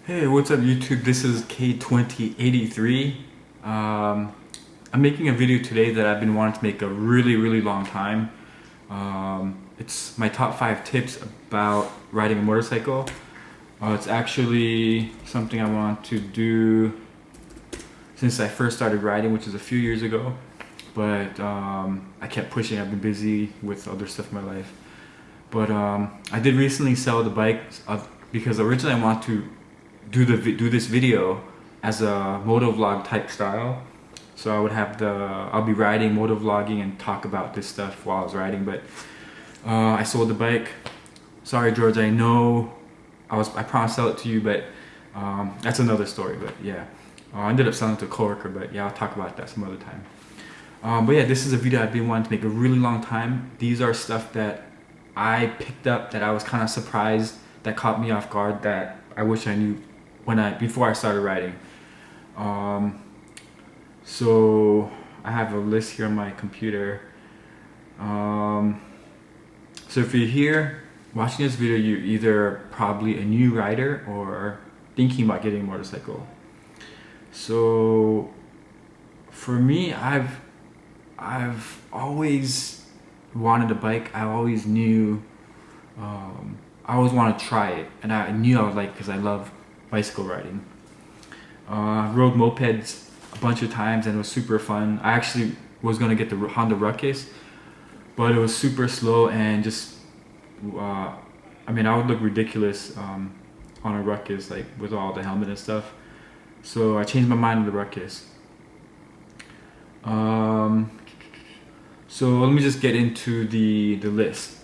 Hey, what's up YouTube? This is K2083. I'm making a video today that I've been wanting to make a really long time. It's my top 5 tips about riding a motorcycle. It's actually something I want to do since I first started riding, which is a few years ago. But I kept pushing. I've been busy with other stuff in my life. But I did recently sell the bike because originally I wanted to do this video as a moto vlog type style. So I would have I'll be riding, moto vlogging, and talk about this stuff while I was riding. But I sold the bike. Sorry, George. I know I promised to sell it to you, but that's another story. But yeah, I ended up selling it to a coworker. But yeah, I'll talk about that some other time. But yeah, this is a video I've been wanting to make a really long time. These are stuff that I picked up that I was kind of surprised, that caught me off guard, that I wish I knew before I started riding. So I have a list here on my computer. So if you're here watching this video, you're either probably a new rider or thinking about getting a motorcycle. So for me, I've always wanted a bike. I always knew I always wanted to try it, and I knew I would like it because I love bicycle riding. Rode mopeds a bunch of times and it was super fun. I actually was gonna get the Honda Ruckus, but it was super slow and just I mean, I would look ridiculous on a Ruckus, like with all the helmet and stuff. So I changed my mind on the Ruckus. So let me just get into the list.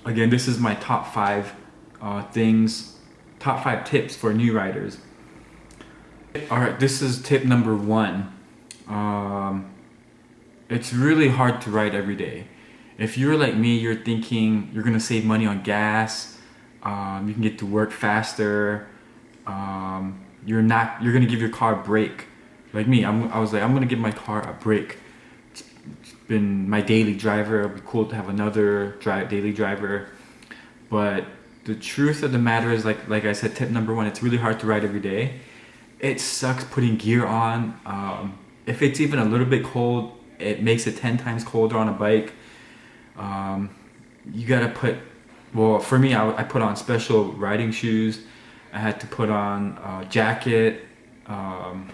Again, this is my top 5 top 5 tips for new riders. Alright, this is tip number 1. It's really hard to ride every day. If you're like me, you're thinking you're gonna save money on gas, you can get to work faster, you're gonna give your car a break. Like me, I was like, I'm gonna give my car a break. It's been my daily driver. It'd be cool to have another daily driver. But the truth of the matter is, like I said, tip number 1, it's really hard to ride every day. It sucks putting gear on. If it's even a little bit cold, it makes it 10 times colder on a bike. You gotta put, well, for me, I put on special riding shoes. I had to put on a jacket. I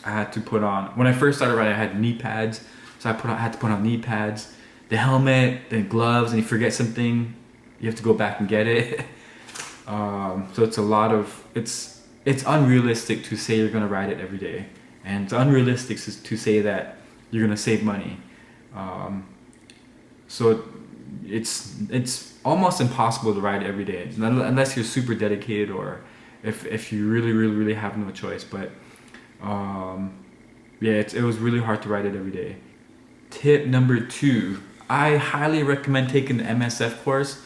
had to put on, when I first started riding, I had knee pads. So I had to put on knee pads, the helmet, the gloves, and you forget something, you have to go back and get it. So it's a lot of, it's unrealistic to say you're gonna ride it every day. And it's unrealistic to say that you're gonna save money. So it's almost impossible to ride every day, unless you're super dedicated or if you really have no choice. But yeah, it was really hard to ride it every day. Tip number 2, I highly recommend taking the MSF course.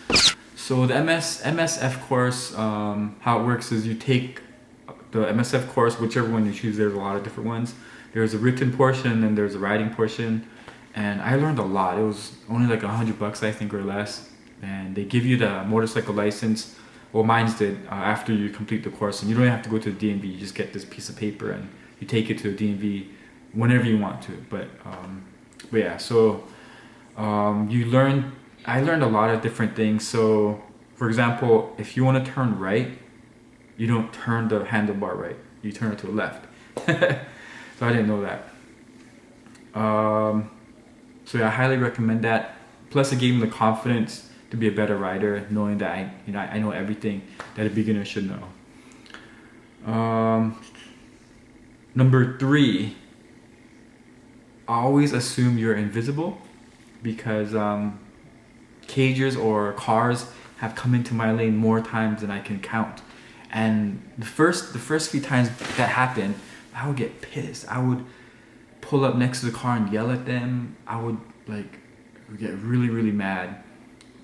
So the MSF course, how it works is you take the MSF course, whichever one you choose. There's a lot of different ones. There's a written portion and there's a riding portion. And I learned a lot. It was only like $100, I think, or less. And they give you the motorcycle license. Well, mine's did after you complete the course, and you don't have to go to the DMV. You just get this piece of paper and you take it to the DMV whenever you want to. But yeah, so I learned a lot of different things. So for example, if you want to turn right, you don't turn the handlebar right, you turn it to the left. So I didn't know that. So yeah, I highly recommend that. Plus it gave me the confidence to be a better rider, knowing that I know everything that a beginner should know. Number 3, always assume you're invisible, because cagers or cars have come into my lane more times than I can count. And the first few times that happened, I would get pissed. I would pull up next to the car and yell at them. I would get really mad.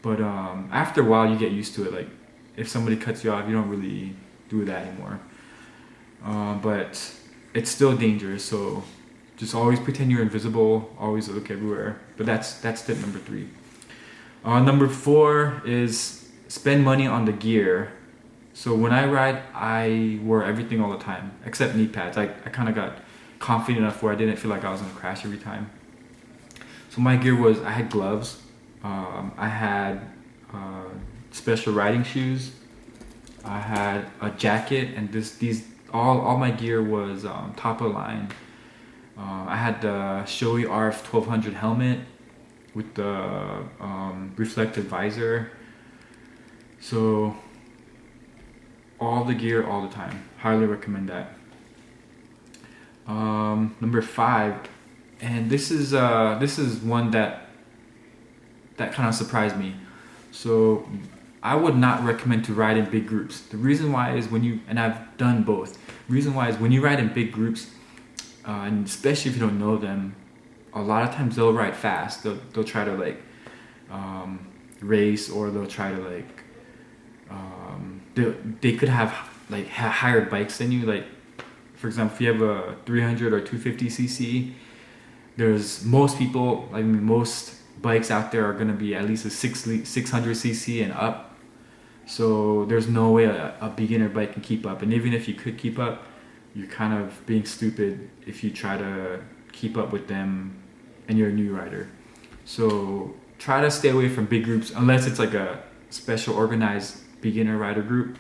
But after a while, you get used to it. Like if somebody cuts you off, you don't really do that anymore. But it's still dangerous. So just always pretend you're invisible. Always look everywhere. But that's tip number 3. Number 4 is spend money on the gear. So when I ride, I wore everything all the time, except knee pads. I kind of got confident enough where I didn't feel like I was gonna crash every time. So my gear was, I had gloves, I had special riding shoes, I had a jacket, and all my gear was top of the line. I had the Shoei RF 1200 helmet with the reflective visor. So all the gear all the time. Highly recommend that. Number 5, and this is one that kind of surprised me. So I would not recommend to ride in big groups. The reason why is and I've done both. The reason why is when you ride in big groups, and especially if you don't know them, a lot of times they'll ride fast. They'll try to like race, or they'll try to like they could have like higher bikes than you. Like for example, if you have a 300 or 250 cc, there's most bikes out there are going to be at least a 600 cc and up. So there's no way a beginner bike can keep up. And even if you could keep up, you're kind of being stupid if you try to keep up with them and you're a new rider. So try to stay away from big groups unless it's like a special organized beginner rider group.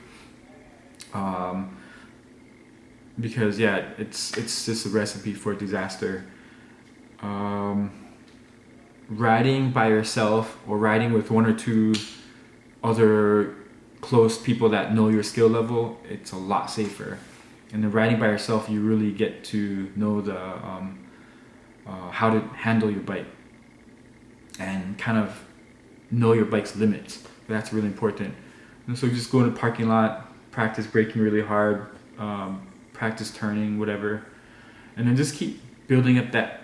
Because yeah, it's just a recipe for disaster. Riding by yourself or riding with one or two other close people that know your skill level, it's a lot safer. And then riding by yourself, you really get to know the how to handle your bike and kind of know your bike's limits. That's really important. And so just go in the parking lot, practice braking really hard, practice turning, whatever, and then just keep building up that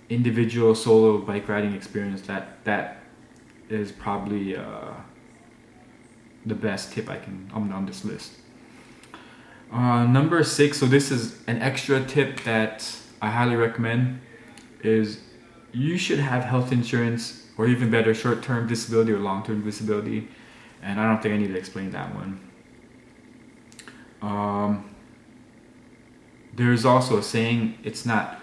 individual solo bike riding experience. That is probably the best tip I can on this list. Number 6, so this is an extra tip that I highly recommend, is you should have health insurance, or even better, short-term disability or long-term disability. And I don't think I need to explain that one. There's also a saying, it's not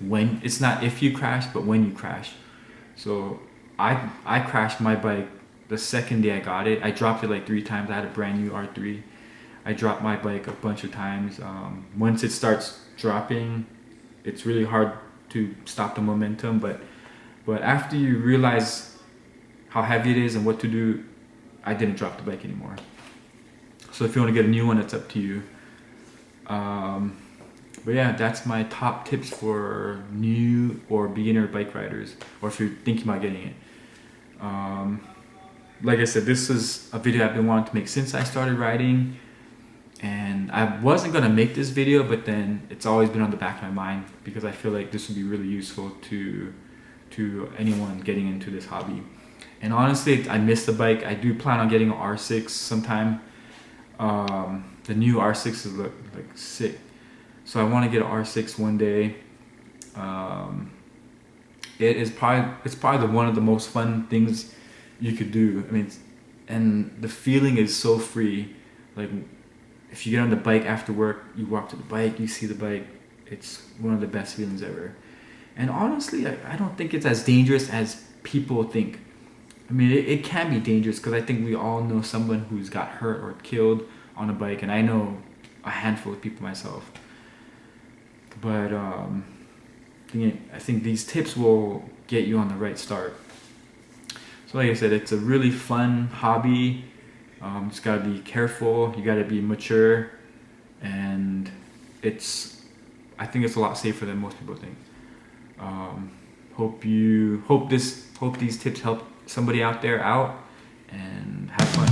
if you crash, but when you crash. So I crashed my bike the second day I got it. I dropped it like 3 times. I had a brand new R3. I dropped my bike a bunch of times. Once it starts dropping, it's really hard to stop the momentum, but after you realize how heavy it is and what to do, I didn't drop the bike anymore. So if you want to get a new one, it's up to you. But yeah, that's my top tips for new or beginner bike riders, or if you're thinking about getting it. Like I said, this is a video I've been wanting to make since I started riding, and I wasn't gonna make this video, but then it's always been on the back of my mind because I feel like this would be really useful to anyone getting into this hobby. And honestly, I miss the bike. I do plan on getting an R6 sometime. The new R6s look like sick, so I want to get an R6 one day. It's probably one of the most fun things you could do. I mean, and the feeling is so free. Like if you get on the bike after work, you walk to the bike, you see the bike. It's one of the best feelings ever. And honestly, I don't think it's as dangerous as people think. I mean, it can be dangerous because I think we all know someone who's got hurt or killed on a bike, and I know a handful of people myself. But I think these tips will get you on the right start. So like I said, it's a really fun hobby. Just gotta be careful, you gotta be mature, and I think it's a lot safer than most people think. Hope these tips help somebody out there out, and have fun.